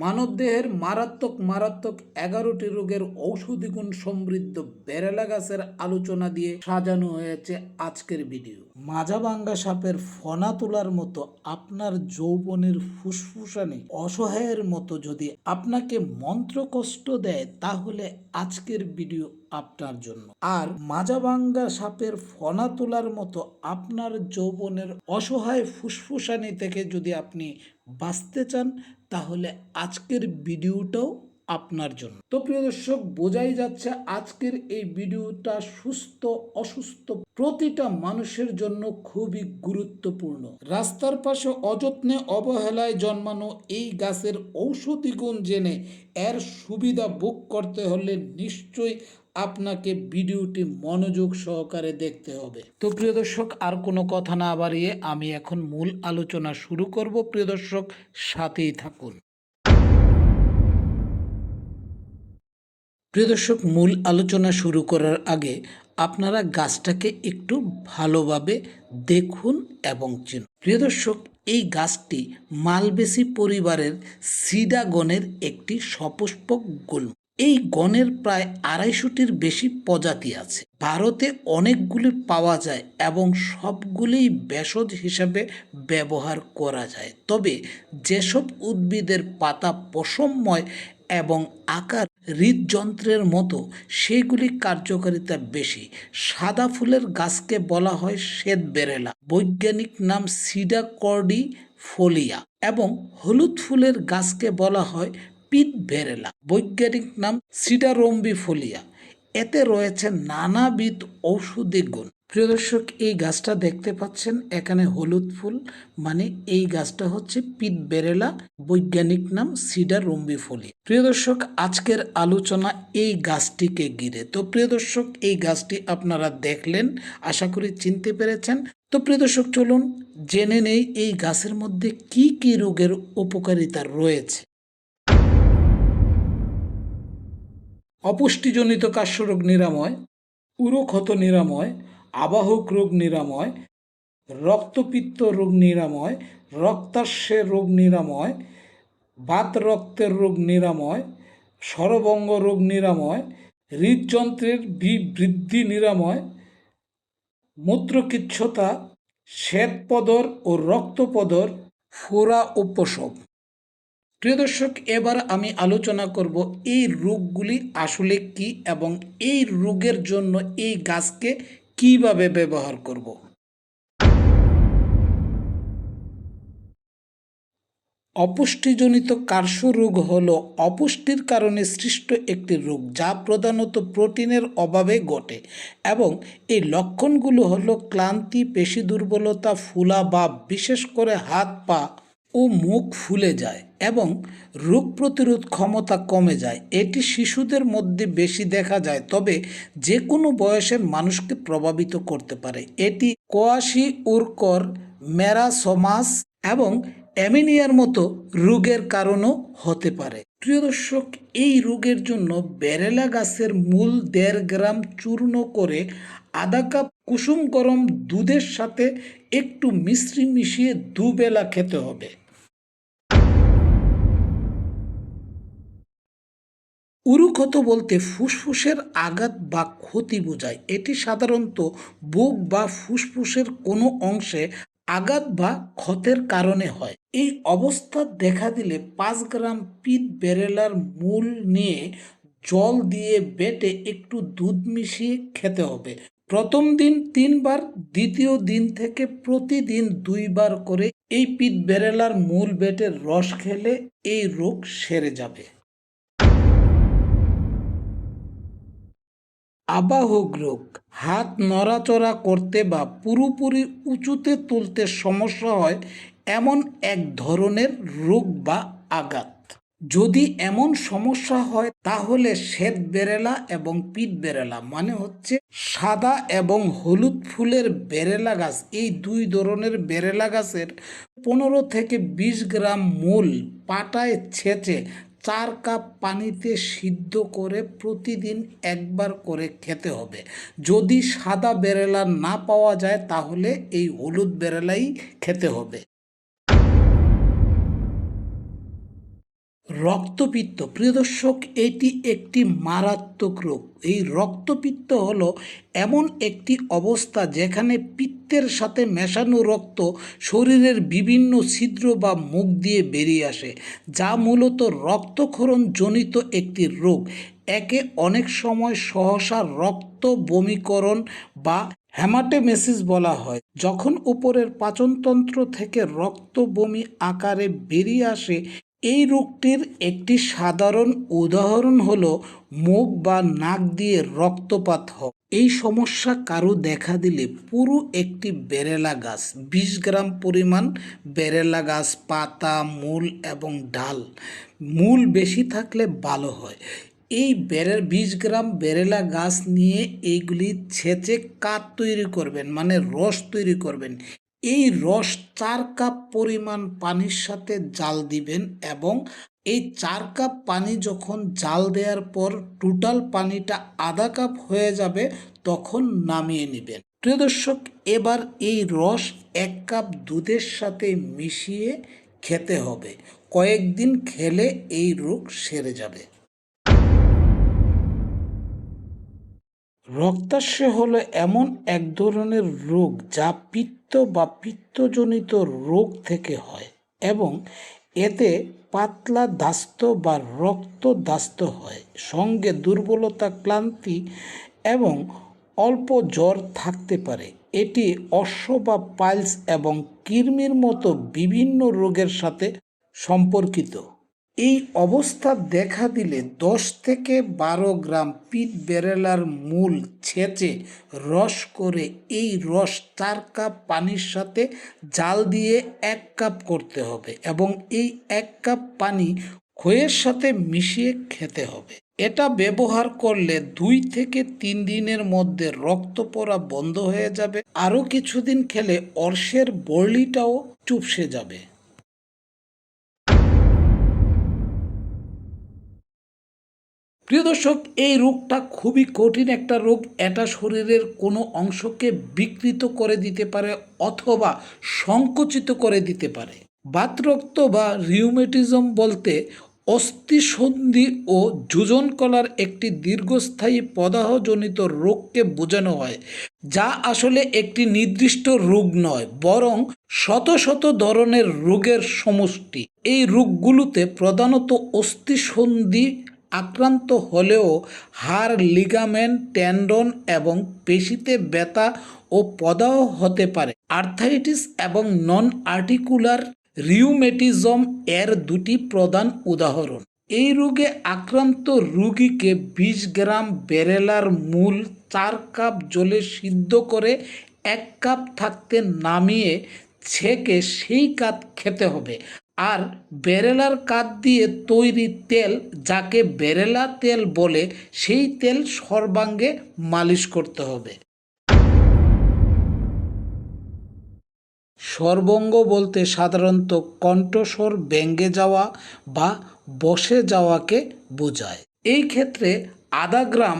মানবদেহের মারাত্মক মারাত্মক 11টি রোগের ঔষধি গুণ সমৃদ্ধ বেরেলা গাছের আলোচনা দিয়ে সাজানো হয়েছে আজকের ভিডিও। মাজাভাঙ্গা সাপের ফনা তোলার মতো আপনার যৌবনের ফুসফুসানি অসহায়ের মতো যদি আপনাকে মন্ত্রকষ্ট দেয়, তাহলে আজকের ভিডিও আপনার জন্য। আর মাজাভাঙ্গা সাপের ফনা তোলার মতো আপনার যৌবনের অসহায় ফুসফুসানি থেকে যদি আপনি বাঁচতে চান, তাহলে আজকের ভিডিওটাও আপনার জন্য। তো প্রিয় দর্শক, বোঝাই যাচ্ছে আজকের এই ভিডিওটা সুস্থ অসুস্থ প্রতিটা মানুষের জন্য খুবই গুরুত্বপূর্ণ। রাস্তার পাশে অযত্নে অবহেলায় জন্মানো এই গাছের ঔষধি গুণ জেনে এর সুবিধা ভোগ করতে হলে নিশ্চয়ই আপনাকে ভিডিওটি মনোযোগ সহকারে দেখতে হবে। তো প্রিয় দর্শক, আর কোনো কথা না বাড়িয়ে আমি এখন মূল আলোচনা শুরু করব। প্রিয় দর্শক, সাথেই থাকুন। প্রিয় দর্শক, মূল আলোচনা শুরু করার আগে আপনারা গাছটাকে একটু ভালোভাবে দেখুন এবং চিনুন। প্রিয় দর্শক, এই গাছটি মালবেসি পরিবারের সিডা গণের একটি সপুষ্পক গুল্ম। এই গণের প্রায় 250টির বেশি প্রজাতি আছে। ভারতে অনেকগুলি পাওয়া যায় এবং সবগুলিই ভেষজ হিসাবে ব্যবহার করা যায়। তবে যেসব উদ্ভিদের পাতা পশমময় এবং আকার হৃদযন্ত্রের মতো, সেগুলি কার্যকারিতা বেশি। সাদা ফুলের গাছকে বলা হয় শ্বেত বেরেলা, বৈজ্ঞানিক নাম সিডা কর্ডিফোলিয়া, এবং হলুদ ফুলের গাছকে বলা হয় পিত বেরেলা, বৈজ্ঞানিক নাম সিডা রম্বিফোলিয়া। এতে রয়েছে নানাবিধ ঔষধি গুণ। প্রিয় দর্শক, এই গাছটা দেখতে পাচ্ছেন, এখানে হলুদ ফুল, মানে এই গাছটা হচ্ছে পিত বেরেলা, বৈজ্ঞানিক নাম সিডা রম্বিফোলিয়া। প্রিয় দর্শক, আজকের আলোচনা এই গাছটিকে ঘিরে। তো প্রিয় দর্শক, এই গাছটি আপনারা দেখলেন, আশা করি চিনতে পেরেছেন। তো প্রিয় দর্শক, চলুন জেনে নেই এই গাছের মধ্যে কি কি রোগের উপকারিতা রয়েছে। অপুষ্টিজনিত কাস্যরোগ নিরাময়, উরোক্ষত নিরাময়, আবাহক রোগ নিরাময়, রক্তপিত্ত রোগ নিরাময়, রক্তাশ্বের রোগ নিরাময়, বাত রক্তের রোগ নিরাময়, স্বরভঙ্গ রোগ নিরাময়, হৃদযন্ত্রের বৃদ্ধি নিরাময়, মূত্রকিচ্ছতা, শ্বেতপদর ও রক্তপদর ফোড়া উপশম। প্রিয় দর্শক, এবার আমি আলোচনা করব এই রোগগুলি আসলে কি এবং এই রোগের জন্য এই গাছকে কিভাবে ব্যবহার করব। অপুষ্টিজনিত কার্শরোগ হল অপুষ্টির কারণে সৃষ্ট একটি রোগ, যা প্রধানত প্রোটিনের অভাবে ঘটে, এবং এই লক্ষণগুলো হলো ক্লান্তি, পেশি দুর্বলতা, ফুলা ভাব, বিশেষ করে হাত পা ও মুখ ফুলে যায় এবং রোগ প্রতিরোধ ক্ষমতা কমে যায়। এটি শিশুদের মধ্যে বেশি দেখা যায়, তবে যে কোনো বয়সের মানুষকে প্রভাবিত করতে পারে। এটি কোয়াশিওরকর, মেরাসমাস এবং অ্যামিনিয়ার মতো রোগের কারণও হতে পারে। প্রিয় দর্শক, এই রোগের জন্য বেরেলা গাছের মূল 1.5 গ্রাম চূর্ণ করে আধা কাপ কুসুম গরম দুধের সাথে একটু মিশ্রি মিশিয়ে দুবেলা খেতে হবে। উরুক্ষত বলতে ফুসফুসের আঘাত বা ক্ষতি বোঝায়। এটি সাধারণত বুক বা ফুসফুসের কোনো অংশে আঘাত বা ক্ষতের কারণে হয়। এই অবস্থা দেখা দিলে 5 গ্রাম পিত বেরেলার মূল নিয়ে জল দিয়ে বেটে একটু দুধ মিশিয়ে খেতে হবে। প্রথম দিন 3 বার, দ্বিতীয় দিন থেকে প্রতিদিন 2 বার করে এই পিত বেরেলার মূল বেটে রস খেলে এই রোগ সেরে যাবে। আবাহক রোগ, হাত নড়াচড়া করতে বা পুরোপুরি উঁচুতে তুলতে সমস্যা হয় এমন এক ধরনের রোগ বা আঘাত। যদি এমন সমস্যা হয়, তাহলে শ্বেত বেরেলা এবং পিত বেরেলা, মানে হচ্ছে সাদা এবং হলুদ ফুলের বেরেলা গাছ, এই 2 ধরনের বেরেলা গাছের 15 থেকে 20 গ্রাম মূল পাটায় ছেঁচে 4 কাপ পানিতে সিদ্ধ করে প্রতিদিন 1 বার করে খেতে হবে। যদি সাদা বেরেলা না পাওয়া যায়, তাহলে এই হলুদ বেরেলাই খেতে হবে। রক্তপিত্ত, প্রিয় দর্শক, এটি একটি মারাত্মক রোগ। এই রক্তপিত্ত হলো এমন একটি অবস্থা যেখানে পিত্তের সাথে মেশানো রক্ত শরীরের বিভিন্ন ছিদ্র বা মুখ দিয়ে বেরিয়ে আসে, যা মূলত রক্তক্ষরণ জনিত একটি রোগ। একে অনেক সময় সহসা রক্ত বমিকরণ বা হেমাটেমেসিস বলা হয়। যখন উপরের পাচনতন্ত্র থেকে রক্ত বমি আকারে বেরিয়ে আসে, এই রোগটির একটি সাধারণ উদাহরণ হলো মুখ বা নাক দিয়ে রক্তপাত হওয়া। এই সমস্যা কারো দেখা দিলে পুরো একটি বেরেলা গাছ, 20 গ্রাম পরিমাণ বেরেলা গাছ, পাতা, মূল এবং ডাল, মূল বেশি থাকলে ভালো হয়। এই 20 গ্রাম বেরেলা গাছ নিয়ে এইগুলি ছেঁচে কাঠ তৈরি করবেন, মানে রস তৈরি করবেন। এই রস 4 কাপ পরিমাণ পানির সাথে জাল দিবেন এবং এই 4 কাপ পানি যখন জাল দেওয়ার পর টোটাল পানিটা আধা কাপ হয়ে যাবে, তখন নামিয়ে নেবেন। প্রিয় দর্শক, এবার এই রস 1 কাপ দুধের সাথে মিশিয়ে খেতে হবে। কয়েকদিন খেলে এই রোগ সেরে যাবে। রক্তাল্প হলো এমন এক ধরনের রোগ যা পিত্ত বা পিত্তজনিত রোগ থেকে হয় এবং এতে পাতলা দাস্ত বা রক্ত দাস্ত হয়, সঙ্গে দুর্বলতা, ক্লান্তি এবং অল্প জ্বর থাকতে পারে। এটি অশ্ব বা পাইলস এবং কৃমির মতো বিভিন্ন রোগের সাথে সম্পর্কিত। এই অবস্থা দেখা দিলে 10 থেকে 12 গ্রাম পিট বেরেলার মূল ছেঁচে রস করে এই রস 4 কাপ পানির সাথে জাল দিয়ে 1 কাপ করতে হবে এবং এই 1 কাপ পানি খইয়ের সাথে মিশিয়ে খেতে হবে। এটা ব্যবহার করলে 2 থেকে 3 দিনের মধ্যে রক্ত পড়া বন্ধ হয়ে যাবে। আরও কিছুদিন খেলে অর্শের বর্লিটাও চুপসে যাবে। প্রিয় দর্শক, এই রোগটা খুবই কঠিন একটা রোগ। এটা শরীরের কোনো অংশকে বিকৃত করে দিতে পারে অথবা সংকুচিত করে দিতে পারে। বাতরক্ত বা রিউমেটিজম বলতে অস্থিসন্ধি ও যোজন কলার একটি দীর্ঘস্থায়ী প্রদাহজনিত রোগকে বোঝানো হয়, যা আসলে একটি নির্দিষ্ট রোগ নয়, বরং শত শত ধরনের রোগের সমষ্টি। এই রোগগুলোতে প্রধানত অস্থিসন্ধি আক্রান্ত হলেও হাড়, লিগামেন্ট, টেন্ডন এবং পেশিতে ব্যথা ও প্রদাহ হতে পারে। আর্থ্রাইটিস এবং নন আর্টিকুলার রিউমেটিজম এর দুটি প্রধান উদাহরণ। এই রোগে আক্রান্ত রোগীকে 20 গ্রাম বেরেলার মূল 4 কাপ জলে সিদ্ধ করে 1 কাপ থাকতে নামিয়ে ছেঁকে সেই কাঠ খেতে হবে। আর বেরেলার কাঠ দিয়ে তৈরি তেল, যাকে বেরেলা তেল বলে, সেই তেল সর্বাঙ্গে মালিশ করতে হবে। সর্বঙ্গ বলতে সাধারণত কণ্ঠস্বর ভেঙে যাওয়া বা বসে যাওয়াকে বোঝায়। এই ক্ষেত্রে আধা গ্রাম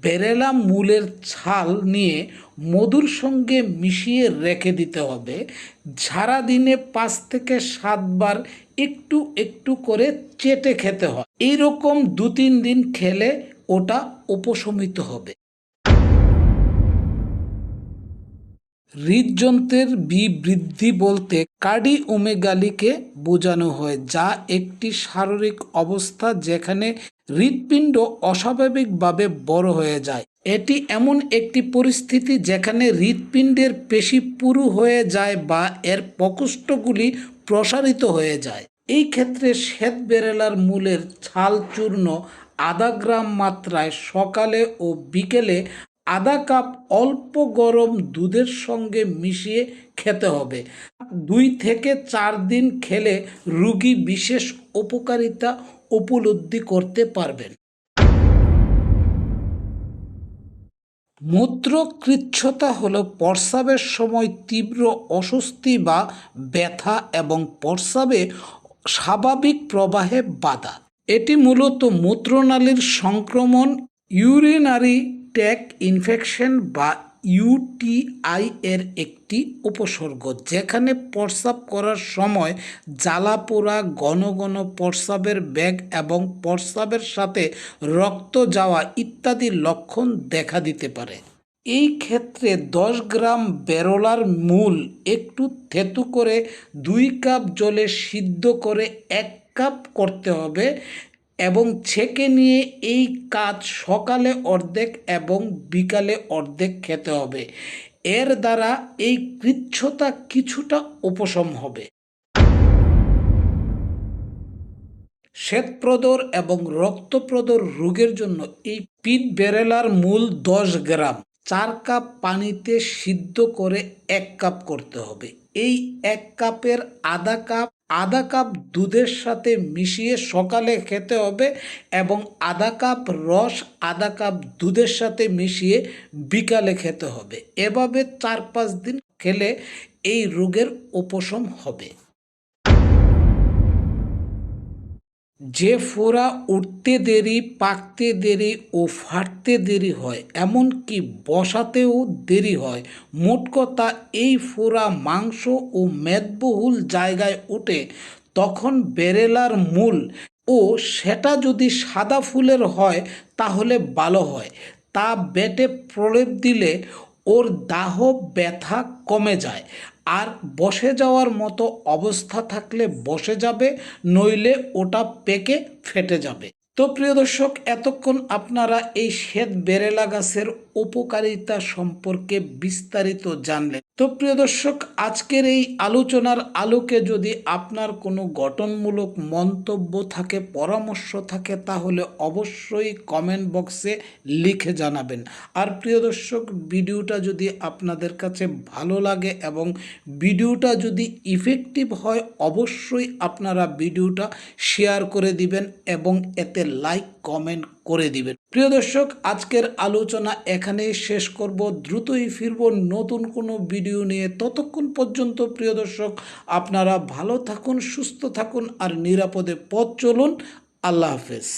বেরেলা মূলের ছাল নিয়ে মধুর সঙ্গে মিশিয়ে রেখে দিতে হবে। সারাদিনে 5 থেকে 7 বার একটু একটু করে চেটে খেতে হয়। এইরকম 2-3 দিন খেলে ওটা উপশমিত হবে। হৃদযন্ত্রের বিবৃদ্ধি বলতে কার্ডিওমেগালিকে বোঝানো হয়, যা একটি শারীরিক অবস্থা যেখানে হৃৎপিণ্ড অস্বাভাবিকভাবে বড় হয়ে যায়। এটি এমন একটি পরিস্থিতি যেখানে হৃৎপিণ্ডের পেশি পুরু হয়ে যায় বা এর প্রকোষ্ঠগুলি প্রসারিত হয়ে যায়। এই ক্ষেত্রে শ্বেত বেরেলার মূলের ছাল চূর্ণ আধা গ্রাম মাত্রায় সকালে ও বিকেলে আধা কাপ অল্প গরম দুধের সঙ্গে মিশিয়ে খেতে হবে। 2 থেকে 4 দিন খেলে রোগী বিশেষ উপকারিতা উপলব্ধি করতে পারবেন। মূত্রকৃচ্ছ্রতা হলো প্রস্রাবের সময় তীব্র অস্বস্তি বা ব্যথা এবং প্রস্রাবে স্বাভাবিক প্রবাহে বাধা। এটি মূলত মূত্রনালীর সংক্রমণ, ইউরিনারি ট্র্যাক্ট ইনফেকশন বা ইউটিআই এর একটি উপসর্গ, যেখানে প্রস্রাব করার সময় জ্বালাপোড়া, ঘন ঘন প্রস্রাবের বেগ এবং প্রস্রাবের সাথে রক্ত যাওয়া ইত্যাদি লক্ষণ দেখা দিতে পারে। এই ক্ষেত্রে 10 গ্রাম বেরোলার মূল একটু থেতু করে 2 কাপ জলে সিদ্ধ করে 1 কাপ করতে হবে এবং ছেঁকে নিয়ে এই কাজ সকালে অর্ধেক এবং বিকালে অর্ধেক খেতে হবে। এর দ্বারা এই কৃচ্ছতা কিছুটা উপশম হবে। শ্বেতপ্রদর এবং রক্তপ্রদর রোগের জন্য এই পিট বেরেলার মূল 10 গ্রাম 4 কাপ পানিতে সিদ্ধ করে 1 কাপ করতে হবে। এই 1 কাপের আধা কাপ দুধের সাথে মিশিয়ে সকালে খেতে হবে এবং আধা কাপ রস আধা কাপ দুধের সাথে মিশিয়ে বিকালে খেতে হবে। এভাবে 4-5 দিন খেলে এই রোগের উপশম হবে। যে ফোড়া উঠতে দেরি, পাকতে দেরি ও ফাটতে দেরি হয়, এমনকি বসাতেও দেরি হয়, মোট কথা এই ফোড়া মাংস ও মেদবহুল জায়গায় ওঠে, তখন বেরেলার মূল ও সেটা যদি সাদা ফুলের হয় তাহলে ভালো হয়, তা বেটে প্রলেপ দিলে ওর দাহ ব্যথা কমে যায়। আর বসে যাওয়ার মতো অবস্থা থাকলে বসে যাবে, নইলে ওটা পেকে ফেটে যাবে। তো প্রিয় দর্শক, এতক্ষণ আপনারা এই শ্বেত বেরেলা গাছের উপকারিতা সম্পর্কে বিস্তারিত জানলেন। তো প্রিয় দর্শক, আজকের এই আলোচনার আলোকে যদি আপনার কোনো গঠনমূলক মন্তব্য থাকে, পরামর্শ থাকে, তাহলে অবশ্যই কমেন্ট বক্সে লিখে জানাবেন। আর প্রিয় দর্শক, ভিডিওটা যদি আপনাদের কাছে ভালো লাগে এবং ভিডিওটা যদি ইফেক্টিভ হয়, অবশ্যই আপনারা ভিডিওটা শেয়ার করে দিবেন এবং এতে লাইক কমেন্ট করে দিবেন। প্রিয় দর্শক, আজকের আলোচনা এখানেই শেষ করব। দ্রুতই ফিরব নতুন কোনো ভিডিও নিয়ে। ততক্ষণ পর্যন্ত প্রিয় দর্শক, আপনারা ভালো থাকুন, সুস্থ থাকুন আর নিরাপদে পথ চলুন। আল্লাহ হাফেজ।